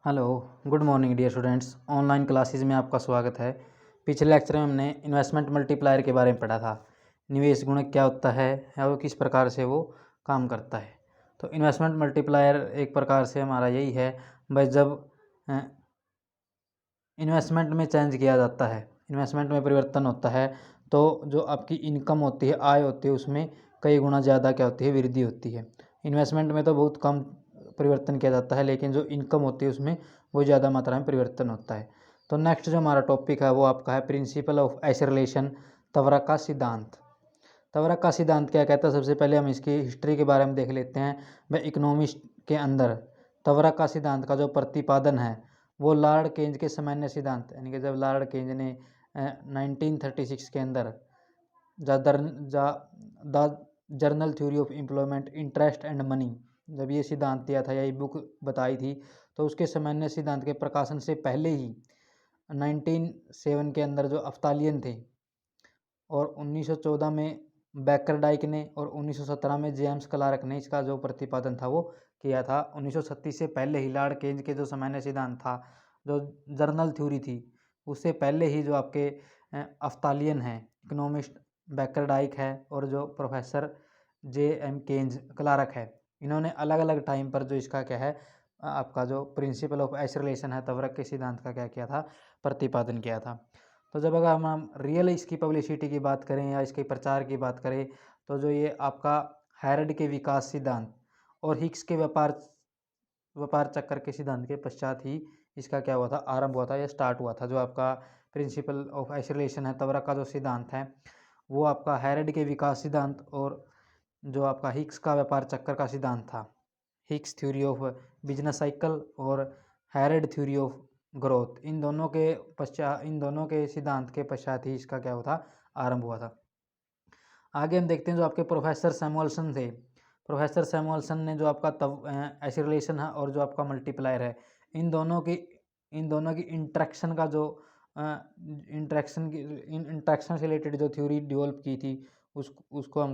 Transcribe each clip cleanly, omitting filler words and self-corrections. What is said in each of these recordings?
Hello, good morning dear students. Online classes में आपका स्वागत है। पिछले लेक्चर में हमने इन्वेस्टमेंट मल्टीप्लायर के बारे में पढ़ा था। निवेश गुणक क्या होता है या वो किस प्रकार से वो काम करता है। तो इन्वेस्टमेंट मल्टीप्लायर एक प्रकार से हमारा यही है भाई, जब इन्वेस्टमेंट में चेंज किया जाता है, इन्वेस्टमेंट में परिवर्तन होता है, तो जो आपकी इनकम होती है, आय होती है, उसमें कई गुना ज़्यादा क्या होती है, वृद्धि होती है। इन्वेस्टमेंट में तो बहुत कम परिवर्तन किया जाता है, लेकिन जो इनकम होती है उसमें वो ज़्यादा मात्रा में परिवर्तन होता है। तो नेक्स्ट जो हमारा टॉपिक है वो आपका है प्रिंसिपल ऑफ आइसोलेशन, तवरक का सिद्धांत। तवरक का सिद्धांत क्या कहता है, सबसे पहले हम इसकी हिस्ट्री के बारे में देख लेते हैं। वह इकोनॉमिस्ट के अंदर तवरक का सिद्धांत का जो प्रतिपादन है वो लॉर्ड केंज के सामान्य सिद्धांत, यानी कि जब लॉर्ड केंज ने 1936 के अंदर the journal theory of employment, interest and money, जब ये सिद्धांत दिया था या ये बुक बताई थी, तो उसके सामान्य सिद्धांत के प्रकाशन से पहले ही 1907 के अंदर जो अफ्तालियन थे और 1914 में बैकरडाइक ने और 1917 में जेम्स क्लार्क ने इसका जो प्रतिपादन था वो किया था। 1936 से पहले ही लॉर्ड केंज के जो सामान्य सिद्धांत था, जो जर्नल थ्योरी थी, उससे पहले ही जो आपके अफ्तालियन हैं, इकोनॉमिस्ट बैकरडाइक है और जो प्रोफेसर J.M. केंज क्लार्क है, इन्होंने अलग अलग टाइम पर जो इसका क्या है आपका जो प्रिंसिपल ऑफ आइसोलेशन है, तवरक के सिद्धांत का क्या किया था, प्रतिपादन किया था। तो जब अगर हम रियल इसकी पब्लिसिटी की बात करें या इसके प्रचार की बात करें, तो जो ये आपका हैरड के विकास सिद्धांत और हिक्स के व्यापार चक्कर के सिद्धांत के पश्चात ही इसका क्या हुआ था, आरंभ हुआ था या स्टार्ट हुआ था। जो आपका प्रिंसिपल ऑफ आइसोलेशन है, तवरक का जो सिद्धांत है, वो आपका हैरड के विकास सिद्धांत और जो आपका हिक्स का व्यापार चक्कर का सिद्धांत था, Hicks theory of business cycle और हैरड थ्योरी ऑफ ग्रोथ, इन दोनों के सिद्धांत के पश्चात ही इसका क्या हुआ था, आरंभ हुआ था। आगे हम देखते हैं जो आपके प्रोफेसर सैमुअल्सन थे। प्रोफेसर सैमुअल्सन ने जो आपका आइसोलेशन है और जो आपका मल्टीप्लायर है, इन दोनों की इंट्रैक्शन का जो इंट्रैक्शन से रिलेटेड जो थ्योरी डेवलप की थी, उसको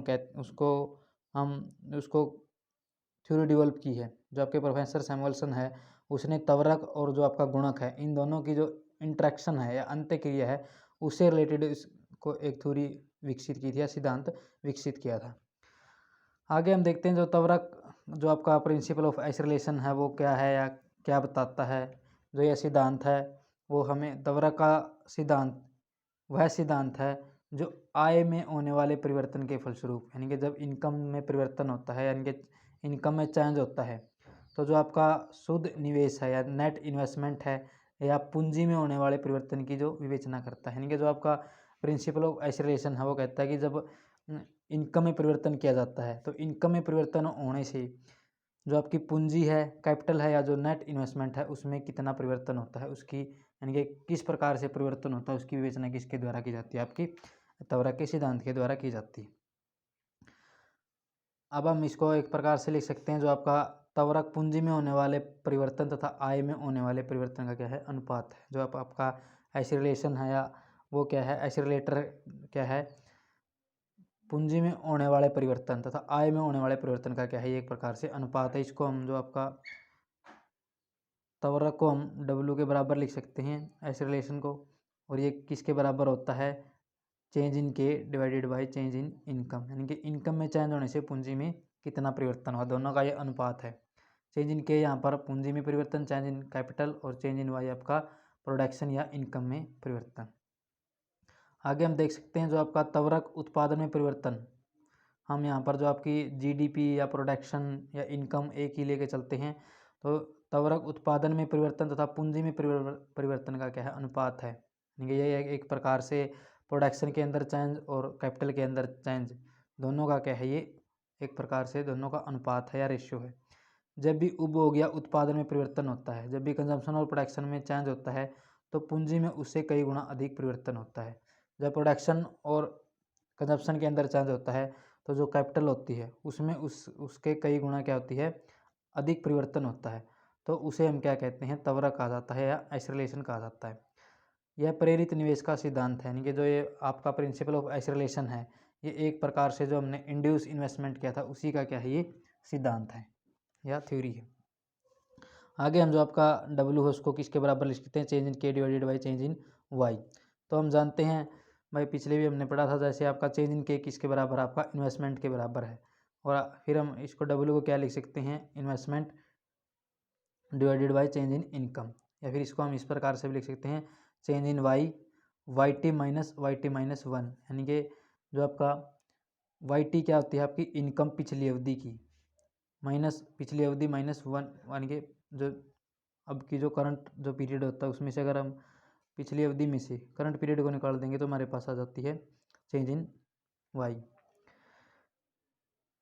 थ्योरी डेवलप की है। जो आपके प्रोफेसर सैमुअल्सन है, उसने तवरक और जो आपका गुणक है, इन दोनों की जो इंट्रैक्शन है या अंत्यक्रिया है, उससे रिलेटेड इसको एक थ्योरी विकसित की थी या सिद्धांत विकसित किया था। आगे हम देखते हैं जो तवरक जो आपका प्रिंसिपल ऑफ आइसोलेशन है वो क्या है या क्या बताता है। जो यह सिद्धांत है वो हमें तवरक का सिद्धांत वह सिद्धांत है जो आय में होने वाले परिवर्तन के फलस्वरूप, यानी कि जब इनकम में परिवर्तन होता है, यानी कि इनकम में चेंज होता है, तो जो आपका शुद्ध निवेश है या नेट इन्वेस्टमेंट है या पूंजी में होने वाले परिवर्तन की जो विवेचना करता है। यानी कि जो आपका प्रिंसिपल ऑफ आइसोलेशन है वो कहता है कि जब इनकम में परिवर्तन किया जाता है, तो इनकम में परिवर्तन होने से जो आपकी पूंजी है, कैपिटल है या जो नेट इन्वेस्टमेंट है, उसमें कितना परिवर्तन होता है, उसकी यानी कि किस प्रकार से परिवर्तन होता है, उसकी विवेचना किसके द्वारा की जाती है, आपकी तवरक के सिद्धांत के द्वारा की जाती है। अब हम इसको एक प्रकार से लिख सकते हैं, जो आपका तवरक पूंजी में होने वाले परिवर्तन तथा आय में होने वाले परिवर्तन का क्या है, अनुपात है। जो आपका आइसोलेशन है या वो क्या है, आइसोलेटर क्या है, पूंजी में होने वाले परिवर्तन तथा आय में होने वाले परिवर्तन का क्या है, ये एक प्रकार से अनुपात है। इसको हम जो आपका तवरक को हम W के बराबर लिख सकते हैं आइसोलेशन को, और ये किसके बराबर होता है, change in K divided by change in income, यानी कि इनकम में चेंज होने से पूंजी में कितना परिवर्तन हुआ, दोनों का ये अनुपात है। चेंज इन के यहाँ पर पूंजी में परिवर्तन, चेंज इन कैपिटल, और चेंज इन वाई आपका प्रोडक्शन या इनकम में परिवर्तन। आगे हम देख सकते हैं जो आपका तवरक उत्पादन में परिवर्तन, हम यहाँ पर जो आपकी GDP या प्रोडक्शन या इनकम एक ही लेके चलते हैं। तो तवरक उत्पादन में परिवर्तन तथा पूंजी में परिवर्तन का क्या है, अनुपात है। यानी ये एक प्रकार से प्रोडक्शन के अंदर चेंज और कैपिटल के अंदर चेंज, दोनों का क्या है, ये एक प्रकार से दोनों का अनुपात है या रेशियो है। जब भी उपभोग या उत्पादन में परिवर्तन होता है, जब भी कंजम्पशन और प्रोडक्शन में चेंज होता है, तो पूंजी में उससे कई गुना अधिक परिवर्तन होता है। जब प्रोडक्शन और कंजम्पशन के अंदर चेंज होता है, तो जो कैपिटल होती है उसमें उसके कई गुना क्या होती है, अधिक परिवर्तन होता है। तो उसे हम क्या कहते हैं, तवरक कहा जाता है या आइसोलेशन कहा जाता है। यह प्रेरित निवेश का सिद्धांत है, यानी कि जो ये आपका प्रिंसिपल ऑफ आइसोलेशन है, ये एक प्रकार से जो हमने इंड्यूस इन्वेस्टमेंट किया था उसी का क्या है, ये सिद्धांत है या थ्योरी है। आगे हम जो आपका डब्ल्यू है उसको किसके बराबर लिख सकते हैं, change in K divided by change in Y. तो हम जानते हैं भाई, पिछले भी हमने पढ़ा था, जैसे आपका चेंज इन के किसके बराबर, आपका इन्वेस्टमेंट के बराबर है। और फिर हम इसको डब्ल्यू को क्या लिख सकते हैं, investment divided by change in income. या फिर इसको हम इस प्रकार से भी लिख सकते हैं, change in Y Y T minus one, यानी कि जो आपका वाई टी क्या होती है, आपकी इनकम पिछली अवधि की, माइनस पिछली अवधि माइनस वन, यानी कि जो अब की जो करंट जो पीरियड होता है उसमें से अगर हम पिछली अवधि में से करंट पीरियड को निकाल देंगे तो हमारे पास आ जाती है चेंज इन वाई।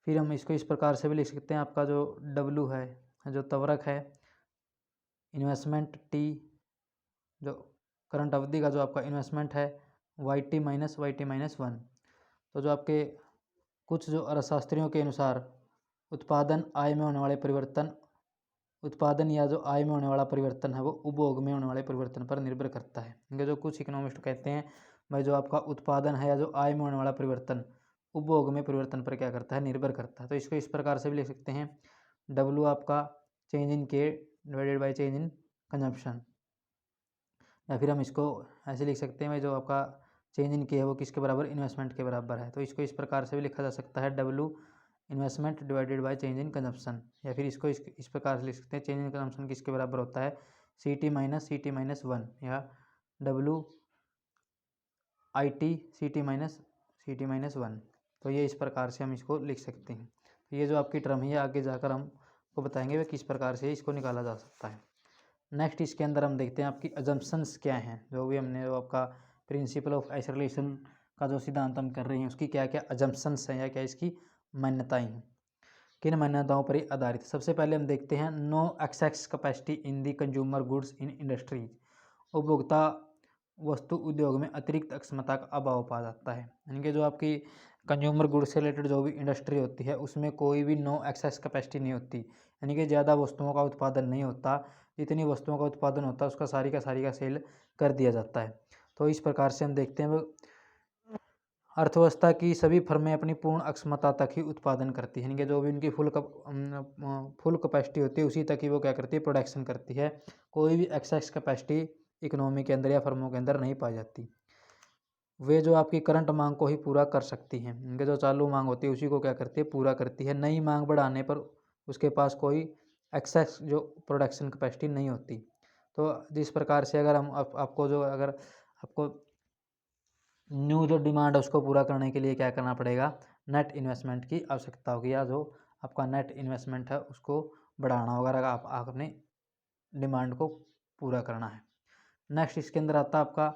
फिर हम इसको इस प्रकार से भी लिख सकते हैं, आपका जो डब्ल्यू है, जो तवरक है, इन्वेस्टमेंट टी, जो करंट अवधि का जो आपका इन्वेस्टमेंट है, वाई टी माइनस वन। तो जो आपके कुछ जो अर्थशास्त्रियों के अनुसार उत्पादन आय में होने वाले परिवर्तन, उत्पादन या जो आय में होने वाला परिवर्तन है वो उपभोग में होने वाले परिवर्तन पर निर्भर करता है। क्योंकि जो कुछ इकोनॉमिस्ट कहते हैं भाई, जो आपका उत्पादन है या जो आय में होने वाला परिवर्तन उपभोग में परिवर्तन पर क्या करता है, निर्भर करता है। तो इसको इस प्रकार से भी लिख सकते हैं, डब्ल्यू आपका change in K divided by change in consumption. या फिर हम इसको ऐसे लिख सकते हैं भाई, जो आपका चेंज इन के है वो किसके बराबर, इन्वेस्टमेंट के बराबर है। तो इसको इस प्रकार से भी लिखा जा सकता है, W investment divided by change in consumption. या फिर इसको इस प्रकार से लिख सकते हैं, चेंज इन कंजम्पशन किसके बराबर होता है, सी टी माइनस वन, या W I T C T minus one. तो ये इस प्रकार से हम इसको लिख सकते हैं। तो ये जो आपकी टर्म है आगे जाकर हमको बताएंगे वे किस प्रकार से इसको निकाला जा सकता है। नेक्स्ट इसके अंदर हम देखते हैं आपकी अजम्पशंस क्या हैं, जो भी हमने जो आपका प्रिंसिपल ऑफ आइसोलेशन का जो सिद्धांत हम कर रहे हैं उसकी क्या क्या अजम्पशंस हैं या क्या इसकी मान्यताएं हैं, किन मान्यताओं पर आधारित। सबसे पहले हम देखते हैं, no excess capacity in the consumer goods इन इंडस्ट्रीज, उपभोक्ता वस्तु उद्योग में अतिरिक्त अक्षमता का अभाव पाया जाता है। यानी कि जो आपकी कंज्यूमर गुड्स से रिलेटेड जो भी इंडस्ट्री होती है उसमें कोई भी नो एक्सेस कैपेसिटी नहीं होती, यानी कि ज़्यादा वस्तुओं का उत्पादन नहीं होता, जितनी वस्तुओं का उत्पादन होता है उसका सारी का सेल कर दिया जाता है। तो इस प्रकार से हम देखते हैं, अर्थव्यवस्था की सभी फर्में अपनी पूर्ण अक्षमता तक ही उत्पादन करती है, यानी कि जो भी उनकी फुल कैपेसिटी होती है उसी तक ही वो क्या करती है, प्रोडक्शन करती है। कोई भी एक्सेस कैपेसिटी इकोनॉमी के अंदर या फर्मों के अंदर नहीं पाई जाती। वे जो आपकी करंट मांग को ही पूरा कर सकती हैं, उनके जो चालू मांग होती है उसी को क्या करती है, पूरा करती है। नई मांग बढ़ाने पर उसके पास कोई एक्सेस जो प्रोडक्शन कैपेसिटी नहीं होती। तो जिस प्रकार से अगर हम आपको जो अगर आपको न्यू जो डिमांड है उसको पूरा करने के लिए क्या करना पड़ेगा, नेट इन्वेस्टमेंट की आवश्यकता होगी, या जो आपका नेट इन्वेस्टमेंट है उसको बढ़ाना होगा अगर आप अपने डिमांड को पूरा करना है। नेक्स्ट इसके अंदर आता है आपका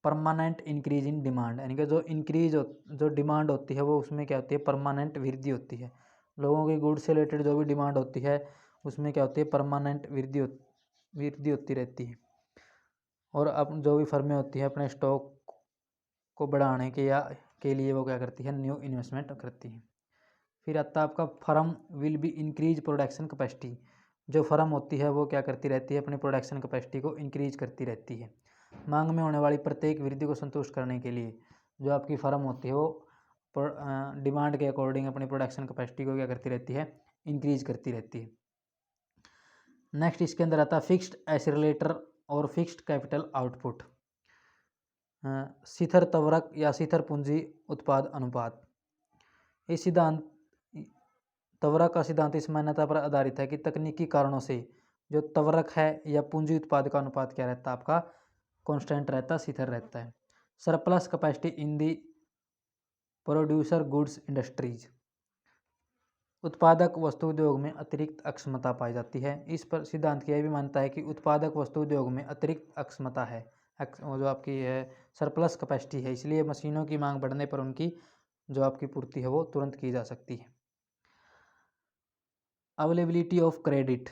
परमानेंट इंक्रीज इन डिमांड, यानी कि जो डिमांड होती है वो उसमें क्या होती है, परमानेंट वृद्धि होती है। लोगों की गुड्स से रिलेटेड जो भी डिमांड होती है उसमें क्या होती है, परमानेंट वृद्धि होती रहती है। और अब जो भी फर्में होती हैं अपने स्टॉक को बढ़ाने के लिए वो क्या करती है, न्यू इन्वेस्टमेंट करती है। फिर आता है आपका firm will be increase production capacity, जो फर्म होती है वो क्या करती रहती है, अपनी प्रोडक्शन कैपेसिटी को इंक्रीज करती रहती है। मांग में होने वाली प्रत्येक वृद्धि को संतुष्ट करने के लिए जो आपकी फर्म होती है वो डिमांड के अकॉर्डिंग अपनी प्रोडक्शन कैपेसिटी को क्या करती रहती है, इंक्रीज करती रहती है। नेक्स्ट इसके अंदर आता है फिक्स्ड एसिलेटर और फिक्स्ड कैपिटल आउटपुट, शिथिर त्वरक या शिथिर पूंजी उत्पाद अनुपात। इस सिद्धांत त्वरक का सिद्धांत इस मान्यता पर आधारित है कि तकनीकी कारणों से जो त्वरक है या पूंजी उत्पाद का अनुपात क्या रहता है, आपका कांस्टेंट रहता है, स्थिर रहता है। Surplus capacity in the producer goods industries, उत्पादक वस्तु उद्योग में अतिरिक्त अक्षमता पाई जाती है। इस पर सिद्धांत की यह भी मानता है कि उत्पादक वस्तु उद्योग में अतिरिक्त अक्षमता है, जो आपकी है सरप्लस कैपेसिटी है, इसलिए मशीनों की मांग बढ़ने पर उनकी जो आपकी पूर्ति है वो तुरंत की जा सकती है। अवेलेबिलिटी ऑफ क्रेडिट,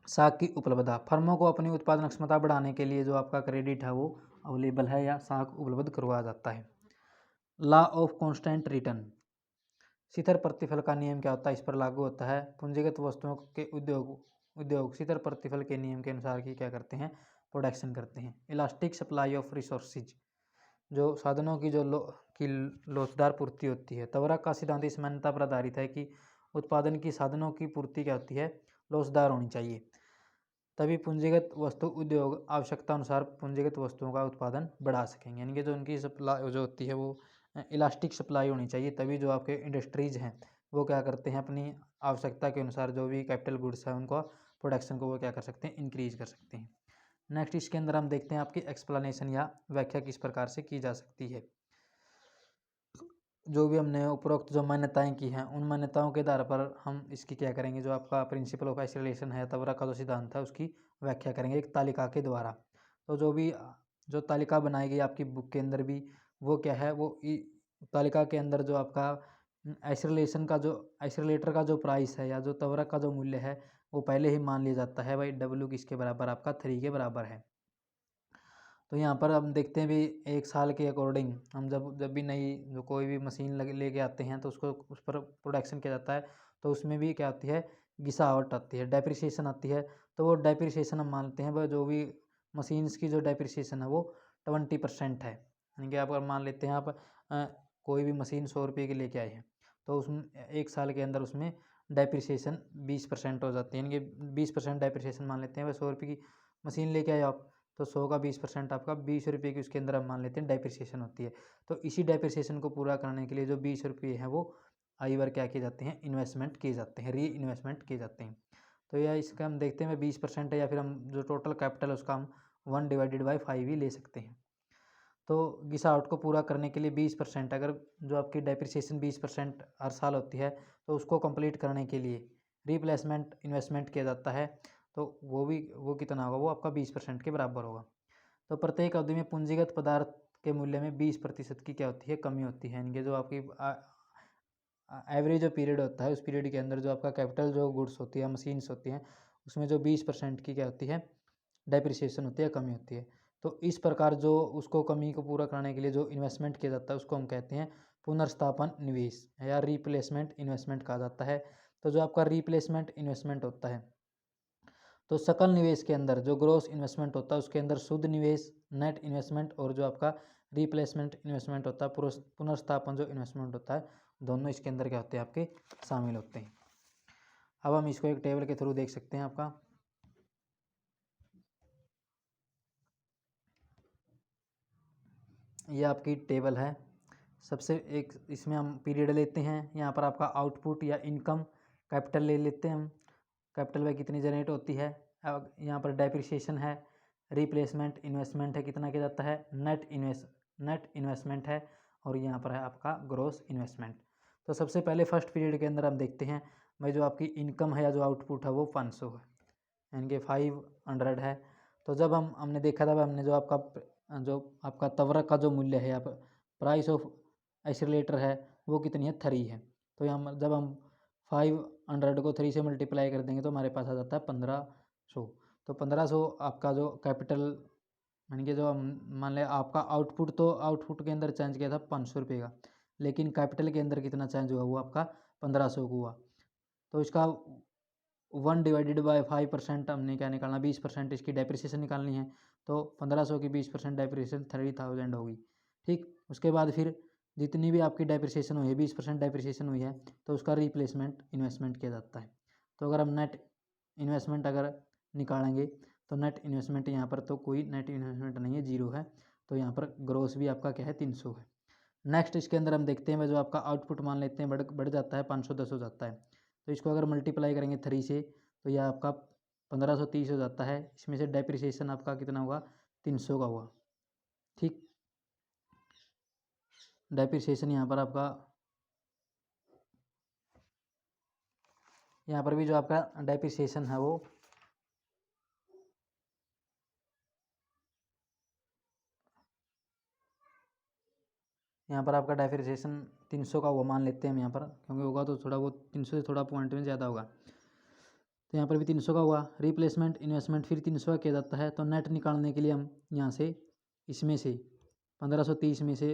साख की उपलब्धता, फर्मों को अपनी उत्पादन क्षमता बढ़ाने के लिए जो आपका क्रेडिट है वो अवेलेबल है या साख उपलब्ध करवाया जाता है। लॉ ऑफ कांस्टेंट रिटर्न, शिथिर प्रतिफल का नियम क्या होता है, इस पर लागू होता है। पूंजीगत वस्तुओं के उद्योग शिथिर प्रतिफल के नियम के अनुसार की क्या करते हैं, प्रोडक्शन करते हैं। इलास्टिक सप्लाई ऑफ रिसोर्सेज, जो साधनों की लोचदार पूर्ति होती है। त्वरक का सिद्धांत इस मान्यता पर आधारित है कि उत्पादन की साधनों की पूर्ति क्या होती है, लोचदार होनी चाहिए। तभी पूंजीगत वस्तु उद्योग आवश्यकता अनुसार पूंजीगत वस्तुओं का उत्पादन बढ़ा सकेंगे। यानी कि जो उनकी सप्लाई जो होती है वो इलास्टिक सप्लाई होनी चाहिए, तभी जो आपके इंडस्ट्रीज़ हैं वो क्या करते हैं, अपनी आवश्यकता के अनुसार जो भी कैपिटल गुड्स है उनको प्रोडक्शन को वो क्या कर सकते हैं, इंक्रीज कर सकते हैं। नेक्स्ट इसके अंदर हम देखते हैं आपकी एक्सप्लेनेशन या व्याख्या किस प्रकार से की जा सकती है। जो भी हमने उपरोक्त जो मान्यताएं की हैं उन मान्यताओं के आधार पर हम इसकी क्या करेंगे, जो आपका प्रिंसिपल ऑफ आइसोलेशन है, तवरा का जो सिद्धांत है उसकी व्याख्या करेंगे एक तालिका के द्वारा। तो जो भी जो तालिका बनाई गई आपकी बुक के अंदर भी वो क्या है, वो तालिका के अंदर जो आपका आइसोलेशन का जो आइसोलेटर का जो प्राइस है या जो तवरक का जो मूल्य है वो पहले ही मान लिया जाता है भाई W किसके बराबर, आपका 3 के बराबर है। तो यहाँ पर हम देखते हैं भी एक साल के अकॉर्डिंग हम जब जब भी नई जो कोई भी मशीन लेके आते हैं तो उसको उस पर प्रोडक्शन किया जाता है, तो उसमें भी क्या आती है, घिसावट आती है, डेप्रिसिएशन आती है। तो वो डेप्रिसिएशन हम मानते हैं वह जो भी मशीन्स की जो डेप्रिसिएशन है वो 20% है। यानी कि आप अगर मान लेते हैं आप कोई भी मशीन 100 रुपये की लेके आए हैं तो उसमें एक साल के अंदर उसमें डेप्रिसिएशन 20% हो जाती है। यानी कि 20% डेप्रिसिएशन मान लेते हैं, वह 100 रुपये की मशीन लेके आए आप तो 100 का 20% आपका 20 रुपये की उसके अंदर हम मान लेते हैं डेप्रिसिएशन होती है। तो इसी डेप्रिसिएशन को पूरा करने के लिए जो 20 रुपये हैं वो आई बार क्या किए जाते हैं, इन्वेस्टमेंट किए जाते हैं, री इन्वेस्टमेंट किए जाते हैं। तो यह इसका हम देखते हैं 20% है, या फिर हम जो टोटल कैपिटल उसका हम 1/5 ही ले सकते हैं। तो घिसावट को पूरा करने के लिए 20%, अगर जो आपकी डेप्रिसिएशन 20% हर साल होती है तो उसको कंप्लीट करने के लिए रिप्लेसमेंट इन्वेस्टमेंट किया जाता है। तो वो कितना होगा, वो आपका 20% के बराबर होगा। तो प्रत्येक अवधि में पूंजीगत पदार्थ के मूल्य में 20% की क्या होती है, कमी होती है। इनके जो आपकी एवरेज जो पीरियड होता है उस पीरियड के अंदर जो आपका कैपिटल जो गुड्स होती है, मशीन्स होती हैं, उसमें जो 20% की क्या होती है, डेप्रिसिएशन होती है, कमी होती है। तो इस प्रकार जो उसको कमी को पूरा करने के लिए जो इन्वेस्टमेंट किया जाता है उसको हम कहते हैं पुनर्स्थापन निवेश या रिप्लेसमेंट इन्वेस्टमेंट कहा जाता है। तो जो आपका रिप्लेसमेंट इन्वेस्टमेंट होता है, तो सकल निवेश के अंदर जो ग्रोस इन्वेस्टमेंट होता है उसके अंदर शुद्ध निवेश, नेट इन्वेस्टमेंट और जो आपका रिप्लेसमेंट इन्वेस्टमेंट होता है, पुनर्स्थापन जो इन्वेस्टमेंट होता है, दोनों इसके अंदर क्या होते हैं, आपके शामिल होते हैं। अब हम इसको एक टेबल के थ्रू देख सकते हैं। आपका ये आपकी टेबल है। सबसे एक इसमें हम पीरियड लेते हैं, यहाँ पर आपका आउटपुट या इनकम कैपिटल ले लेते हैं हम, कैपिटल में कितनी जनरेट होती है। अब यहाँ पर डेप्रिसिएशन है, रिप्लेसमेंट इन्वेस्टमेंट है, कितना किया जाता है, नेट इन्वेस्टमेंट है, और यहाँ पर है आपका ग्रोस इन्वेस्टमेंट। तो सबसे पहले फर्स्ट पीरियड के अंदर हम देखते हैं भाई जो आपकी इनकम है या जो आउटपुट है वो 500 है, यानी कि 500 है। तो जब हमने देखा था, हमने जो आपका तवरक का जो मूल्य है, आप प्राइस ऑफ आइसोलेटर है वो कितनी है, 3 है। तो यहाँ जब हम 500 को 3 से मल्टीप्लाई कर देंगे तो हमारे पास आ जाता है 1500। तो 1500 आपका जो कैपिटल, यानी कि जो मान लें आपका आउटपुट, तो आउटपुट के अंदर चेंज किया था 500 रुपये का, लेकिन कैपिटल के अंदर कितना चेंज हुआ, वो आपका 1500 हुआ। तो इसका 1/5% हमने क्या निकालना, 20% इसकी डेप्रिसिएशन निकालनी है। तो 1500 की 20% डेप्रिसिएशन 30,000 होगी। ठीक, उसके बाद फिर जितनी भी आपकी डेप्रिसिएशन हुई है, 20% डेप्रिसिएशन हुई है, तो उसका रिप्लेसमेंट इन्वेस्टमेंट किया जाता है। तो अगर हम नेट इन्वेस्टमेंट अगर निकालेंगे तो नेट इन्वेस्टमेंट यहाँ पर तो कोई नेट इन्वेस्टमेंट नहीं है, 0 है। तो यहाँ पर ग्रोस भी आपका क्या है, 300 है। नेक्स्ट इसके अंदर हम देखते हैं जो आपका आउटपुट मान लेते हैं बढ़ जाता है, 510 हो जाता है। तो इसको अगर मल्टीप्लाई करेंगे 3 से तो यह आपका 1530 हो जाता है। इसमें से डेप्रिसिएशन आपका कितना हुआ, 300 का हुआ। ठीक, डेप्रिसिएशन यहाँ पर आपका, यहाँ पर भी जो आपका डेप्रिसिएशन है वो यहाँ पर आपका डेप्रिसिएशन 300 का हुआ मान लेते हैं हम यहाँ पर, क्योंकि होगा तो थोड़ा वो 300 से थोड़ा पॉइंट में ज़्यादा होगा। तो यहाँ पर भी 300 का हुआ। रिप्लेसमेंट इन्वेस्टमेंट फिर 300 का किया जाता है। तो नेट निकालने के लिए हम यहाँ से इसमें से 1530 में से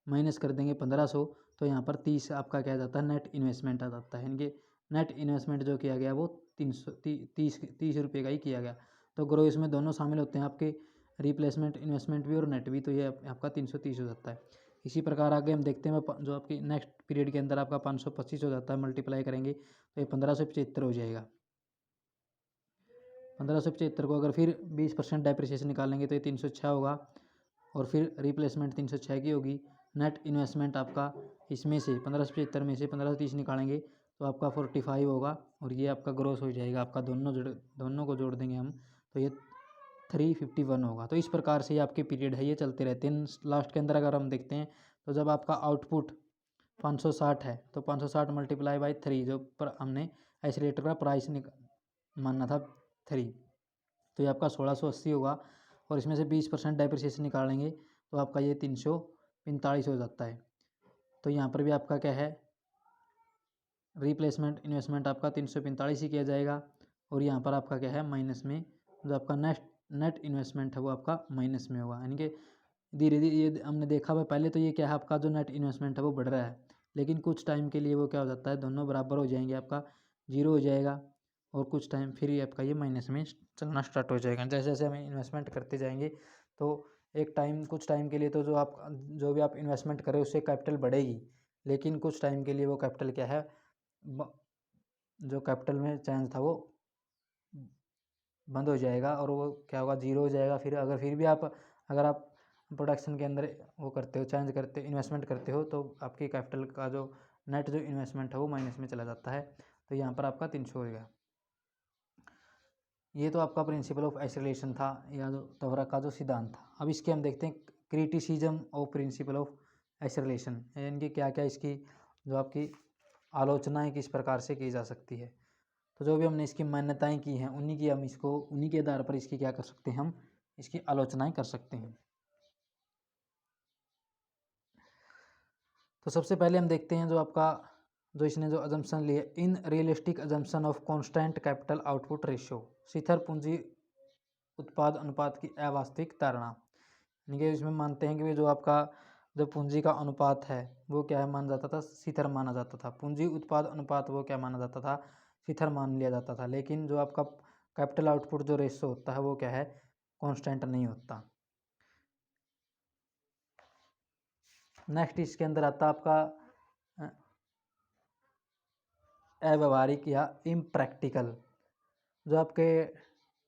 माइनस कर देंगे 1500, तो यहाँ पर 30 आपका क्या आ जाता है, नेट इन्वेस्टमेंट आ जाता है। यानी कि नेट इन्वेस्टमेंट जो किया गया वो 30 रुपये का ही किया गया। तो ग्रो इसमें दोनों शामिल होते हैं आपके, रिप्लेसमेंट इन्वेस्टमेंट भी और नेट भी। तो ये आपका 330 हो जाता है। इसी प्रकार आगे हम देखते हैं जो आपकी नेक्स्ट पीरियड के अंदर आपका 525 हो जाता है, मल्टीप्लाई करेंगे तो ये 1575 हो जाएगा। 1575 को अगर फिर 20% डेप्रिसिएशन निकालेंगे तो ये 306 होगा, और फिर रिप्लेसमेंट 306 की होगी। नेट इन्वेस्टमेंट आपका इसमें से 1575 में से 1530 निकालेंगे तो आपका 45 होगा, और ये आपका ग्रोस हो जाएगा। आपका दोनों को जोड़ देंगे हम तो ये 351 होगा। तो इस प्रकार से ये आपके पीरियड है, ये चलते रहते हैं। लास्ट के अंदर अगर हम देखते हैं तो जब आपका आउटपुट 560 है तो 560 मल्टीप्लाई बाई 3, जो पर हमने आइसोलेटर का प्राइस मानना था 3, तो ये आपका 1680 होगा, और इसमें से 20% डेप्रिसिएशन निकालेंगे तो आपका ये 345 हो जाता है। तो यहाँ पर भी आपका क्या है, रिप्लेसमेंट इन्वेस्टमेंट आपका 345 ही किया जाएगा, और यहाँ पर आपका क्या है माइनस में, जो आपका नेट इन्वेस्टमेंट है वो आपका माइनस में होगा। यानी कि धीरे धीरे ये हमने देखा हुआ पहले, तो ये क्या है आपका जो नेट इन्वेस्टमेंट है वो बढ़ रहा है, लेकिन कुछ टाइम के लिए वो क्या हो जाता है, दोनों बराबर हो जाएंगे, आपका जीरो हो जाएगा, और कुछ टाइम फिर ये आपका ये माइनस में चलना स्टार्ट हो जाएगा। जैसे जैसे हम इन्वेस्टमेंट करते जाएंगे तो एक टाइम कुछ टाइम के लिए तो जो भी आप इन्वेस्टमेंट करें उससे कैपिटल बढ़ेगी, लेकिन कुछ टाइम के लिए वो कैपिटल क्या है, जो कैपिटल में चेंज था वो बंद हो जाएगा, और वो क्या होगा, जीरो हो जाएगा। फिर भी अगर आप प्रोडक्शन के अंदर वो करते हो, चेंज करते इन्वेस्टमेंट करते हो, तो आपकी कैपिटल का जो नेट जो इन्वेस्टमेंट है वो माइनस में चला जाता है। तो यहाँ पर आपका 300 होगा। ये तो आपका प्रिंसिपल ऑफ आइसोलेशन था, या जो तवरक का जो सिद्धांत था। अब इसके हम देखते हैं criticism of principle of isolation, यानी कि क्या क्या इसकी जो आपकी आलोचनाएं किस प्रकार से की जा सकती है। तो जो भी हमने इसकी मान्यताएं की हैं उन्हीं के आधार पर इसकी क्या कर सकते हैं, हम इसकी आलोचनाएं कर सकते हैं। तो सबसे पहले हम देखते हैं जो इसने जो अजम्पशन लिए, unrealistic assumption of constant capital output ratio, शिथिल पूंजी उत्पाद अनुपात की अवास्तविक धारणा। यानी कि इसमें मानते हैं कि जो आपका जो पूंजी का अनुपात है वो क्या है माना जाता था, शिथिल माना जाता था। पूंजी उत्पाद अनुपात वो क्या माना जाता था, शिथिल मान लिया जाता था। लेकिन जो आपका कैपिटल आउटपुट जो रेशियो होता है वो क्या है, कांस्टेंट नहीं होता। नेक्स्ट इसके अंदर आता आपका अव्यवहारिक या इम्प्रैक्टिकल। जो आपके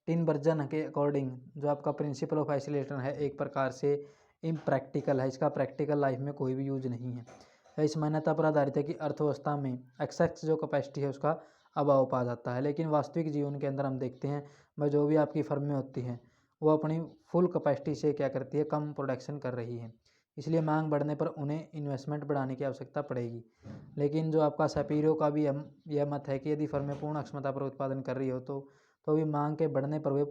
टिन वर्जन के अकॉर्डिंग जो आपका प्रिंसिपल ऑफ आइसोलेशन है एक प्रकार से इम्प्रैक्टिकल है, इसका प्रैक्टिकल लाइफ में कोई भी यूज नहीं है। इस मान्यता पर आधारित है कि अर्थव्यवस्था में एक्सेस जो कैपेसिटी है उसका अभाव पा जाता है, लेकिन वास्तविक जीवन के अंदर हम देखते हैं भाई जो भी आपकी फर्में होती हैं वो अपनी फुल कैपेसिटी से क्या करती है, कम प्रोडक्शन कर रही है, इसलिए मांग बढ़ने पर उन्हें इन्वेस्टमेंट बढ़ाने की आवश्यकता पड़ेगी। लेकिन जो आपका सपीरो का भी यह मत है कि यदि फर्में पूर्ण अक्षमता पर उत्पादन कर रही हो तो भी मांग के बढ़ने पर वे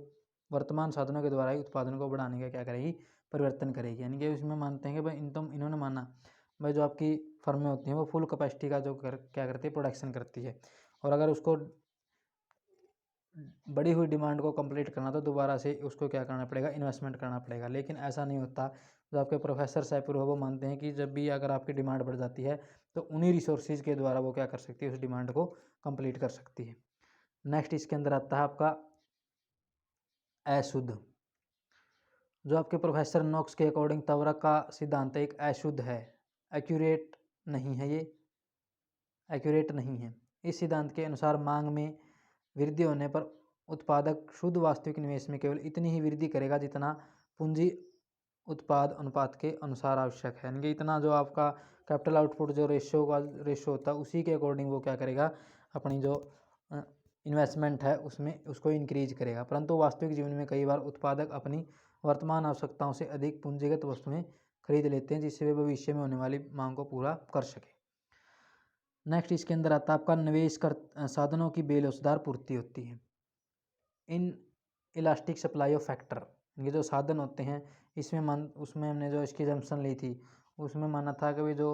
वर्तमान साधनों के द्वारा ही उत्पादन को बढ़ाने का क्या करेगी, परिवर्तन करेगी। यानी कि इसमें मानते हैं कि भाई इन्होंने माना भाई जो आपकी फर्में होती हैं वो फुल कैपेसिटी का क्या करती है, प्रोडक्शन करती है, और अगर उसको बढ़ी हुई डिमांड को कंप्लीट करना तो दोबारा से उसको क्या करना पड़ेगा, इन्वेस्टमेंट करना पड़ेगा। लेकिन ऐसा नहीं होता। जो आपके प्रोफेसर सैपुरो वो मानते हैं कि जब भी अगर आपकी डिमांड बढ़ जाती है तो उन्हीं रिसोर्सेज के द्वारा वो क्या कर सकती है, उस डिमांड को कंप्लीट कर सकती है। नेक्स्ट इसके अंदर आता है आपका अशुद्ध। जो आपके प्रोफेसर नॉक्स के अकॉर्डिंग तवरक का सिद्धांत एक अशुद्ध है, एक्यूरेट नहीं है, ये एक्यूरेट नहीं है। इस सिद्धांत के अनुसार मांग में वृद्धि होने पर उत्पादक शुद्ध वास्तविक निवेश में केवल इतनी ही वृद्धि करेगा जितना पूंजी उत्पाद अनुपात के अनुसार आवश्यक है। यानी कि इतना जो आपका कैपिटल आउटपुट जो रेशियो होता है उसी के अकॉर्डिंग वो क्या करेगा, अपनी जो इन्वेस्टमेंट है उसमें उसको इंक्रीज करेगा। परंतु वास्तविक जीवन में कई बार उत्पादक अपनी वर्तमान आवश्यकताओं से अधिक पूंजीगत वस्तुएं खरीद लेते हैं जिससे वे भविष्य में होने वाली मांग को पूरा कर सके। नेक्स्ट इसके अंदर आता है आपका निवेश कर साधनों की बेलोसदार पूर्ति होती है। In elastic supply of factor, ये जो साधन होते हैं उसमें हमने जो इसकी जम्पशन ली थी उसमें माना था कि जो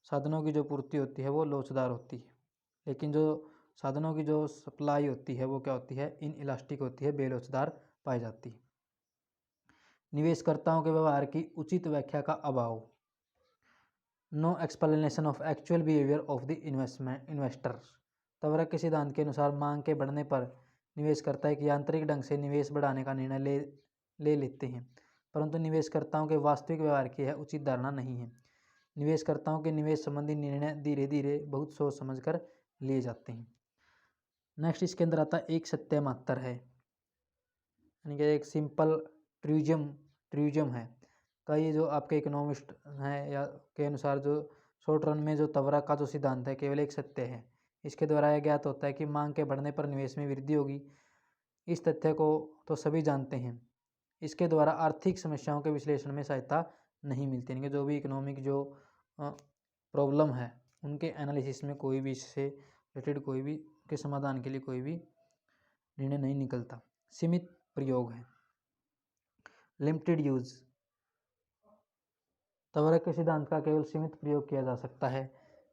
साधनों की जो पूर्ति होती है वो लोचदार होती है, लेकिन जो साधनों की जो सप्लाई होती है वो क्या होती है, इन इलास्टिक होती है, बेलोचदार पाई जाती है। निवेशकर्ताओं के व्यवहार की उचित व्याख्या का अभाव, no explanation of actual behaviour of the investors. तवरक के सिद्धांत के अनुसार मांग के बढ़ने पर निवेशकर्ता एक यांत्रिक ढंग से निवेश बढ़ाने का निर्णय ले लेते हैं, परंतु निवेशकर्ताओं के वास्तविक व्यवहार की यह उचित धारणा नहीं है। निवेशकर्ताओं के निवेश संबंधी निर्णय धीरे धीरे बहुत सोच समझकर लिए जाते हैं। नेक्स्ट इसके अंदर आता है एक सत्य मात्र है। यानी कि एक सिंपल ट्रूइज्म है। कई जो आपके इकोनॉमिस्ट हैं या के अनुसार जो शॉर्ट रन में जो तवरक का जो सिद्धांत है केवल एक सत्य है। इसके द्वारा यह ज्ञात होता है कि मांग के बढ़ने पर निवेश में वृद्धि होगी। इस तथ्य को तो सभी जानते हैं। इसके द्वारा आर्थिक समस्याओं के विश्लेषण में सहायता नहीं मिलती, यानी कि जो भी इकोनॉमिक जो प्रॉब्लम है उनके एनालिसिस में कोई भी इससे रिलेटेड कोई भी के समाधान के लिए कोई भी निर्णय नहीं निकलता। सीमित प्रयोग है, लिमिटेड यूज। तवरक के सिद्धांत का केवल सीमित प्रयोग किया जा सकता है।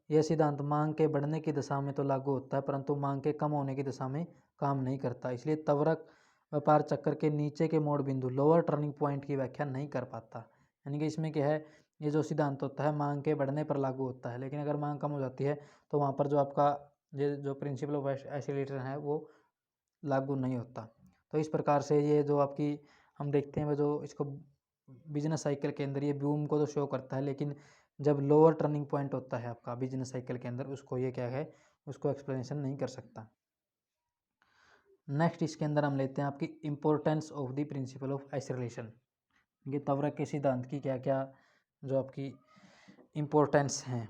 यह सिद्धांत मांग के बढ़ने की दशा में तो लागू होता है परंतु मांग के कम होने की दशा में काम नहीं करता। इसलिए तवरक व्यापार चक्र के नीचे के मोड़ बिंदु लोअर टर्निंग पॉइंट की व्याख्या नहीं कर पाता। यानी कि इसमें क्या है, ये जो सिद्धांत होता है मांग के बढ़ने पर लागू होता है, लेकिन अगर मांग कम हो जाती है तो वहाँ पर जो आपका ये जो प्रिंसिपल ऑफ एक्सीलरेशन है वो लागू नहीं होता। तो इस प्रकार से ये जो आपकी हम देखते हैं वो जो इसको बिजनेस साइकिल के अंदर ये बूम को तो शो करता है, लेकिन जब लोअर टर्निंग पॉइंट होता है आपका बिजनेस साइकिल के अंदर उसको ये क्या है उसको एक्सप्लेनेशन नहीं कर सकता। नेक्स्ट इसके अंदर हम लेते हैं आपकी importance of the principle of isolation. ये तवरक के सिद्धांत की क्या क्या जो आपकी इम्पोर्टेंस हैं,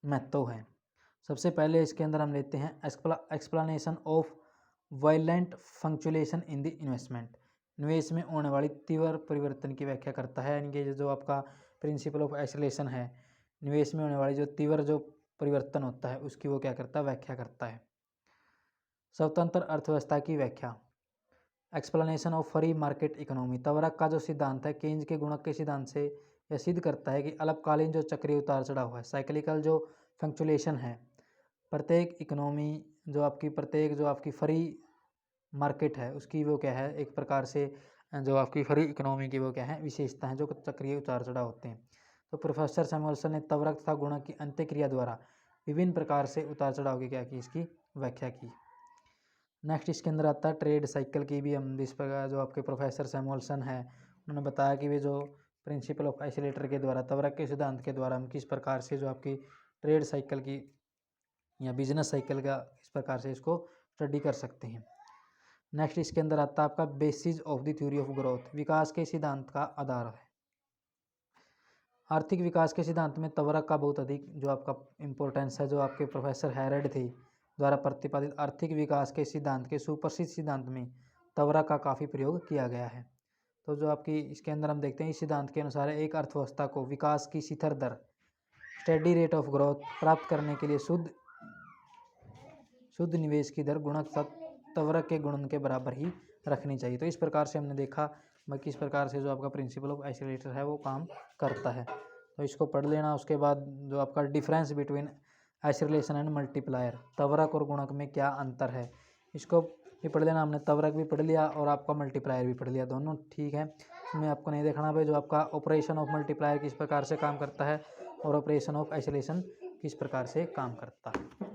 महत्व है। सबसे पहले इसके अंदर हम लेते हैं explanation of violent fluctuation in the investment. निवेश में होने वाली तीव्र परिवर्तन की व्याख्या करता है। यानी कि जो आपका प्रिंसिपल ऑफ आइसोलेशन है, निवेश में होने वाली जो तीव्र जो परिवर्तन होता है उसकी वो क्या करता है, व्याख्या करता है। स्वतंत्र अर्थव्यवस्था की व्याख्या, explanation of free market economy. तवरक का जो सिद्धांत है केन्ज के गुणक के सिद्धांत से यह सिद्ध करता है कि अल्पकालीन जो चक्रीय उतार चढ़ाव है, साइक्लिकल जो फंक्चुएशन है, प्रत्येक इकोनॉमी जो आपकी फ्री मार्केट है उसकी वो क्या है, एक प्रकार से जो आपकी फ्री इकोनॉमी की वो क्या है, विशेषता है जो चक्रीय उतार चढ़ाव होते हैं। तो प्रोफेसर सैमुअल्सन ने तवरक तथा गुणक की अंत्यक्रिया द्वारा विभिन्न प्रकार से उतार चढ़ाव की क्या की, इसकी व्याख्या की। नेक्स्ट इसके अंदर आता है ट्रेड साइकिल की भी हम इस प्रकार जो आपके प्रोफेसर सैमुअल्सन है उन्होंने बताया कि वे जो प्रिंसिपल ऑफ आइसोलेटर के द्वारा तवरक के सिद्धांत के द्वारा हम किस प्रकार से जो आपकी ट्रेड साइकिल की या बिजनेस साइकिल का इस प्रकार से इसको स्टडी कर सकते हैं। नेक्स्ट इसके अंदर आता है आपका basis of the theory of growth, विकास के सिद्धांत का आधार है। आर्थिक विकास के सिद्धांत में तवरक का बहुत अधिक जो आपका इम्पोर्टेंस है। जो आपके प्रोफेसर हैरड थे द्वारा प्रतिपादित आर्थिक विकास के सिद्धांत के सुप्रसिद्ध सिद्धांत में तवरक का काफ़ी प्रयोग किया गया है। तो जो आपकी इसके अंदर हम देखते हैं इस सिद्धांत के अनुसार एक अर्थव्यवस्था को विकास की शिखर दर स्टेडी रेट ऑफ ग्रोथ प्राप्त करने के लिए शुद्ध निवेश की दर गुणक तवरक के गुणन के बराबर ही रखनी चाहिए। तो इस प्रकार से हमने देखा किस प्रकार से जो आपका प्रिंसिपल ऑफ आइसोलेटर है वो काम करता है। तो इसको पढ़ लेना। उसके बाद जो आपका difference between isolation and multiplier, तवरक और गुणक में क्या अंतर है, इसको भी पढ़ लेना। हमने तवरक भी पढ़ लिया और आपका मल्टीप्लायर भी पढ़ लिया, दोनों ठीक है। इसमें आपको नहीं देखना भाई जो आपका ऑपरेशन ऑफ मल्टीप्लायर किस प्रकार से काम करता है और ऑपरेशन ऑफ आइसोलेशन किस प्रकार से काम करता है।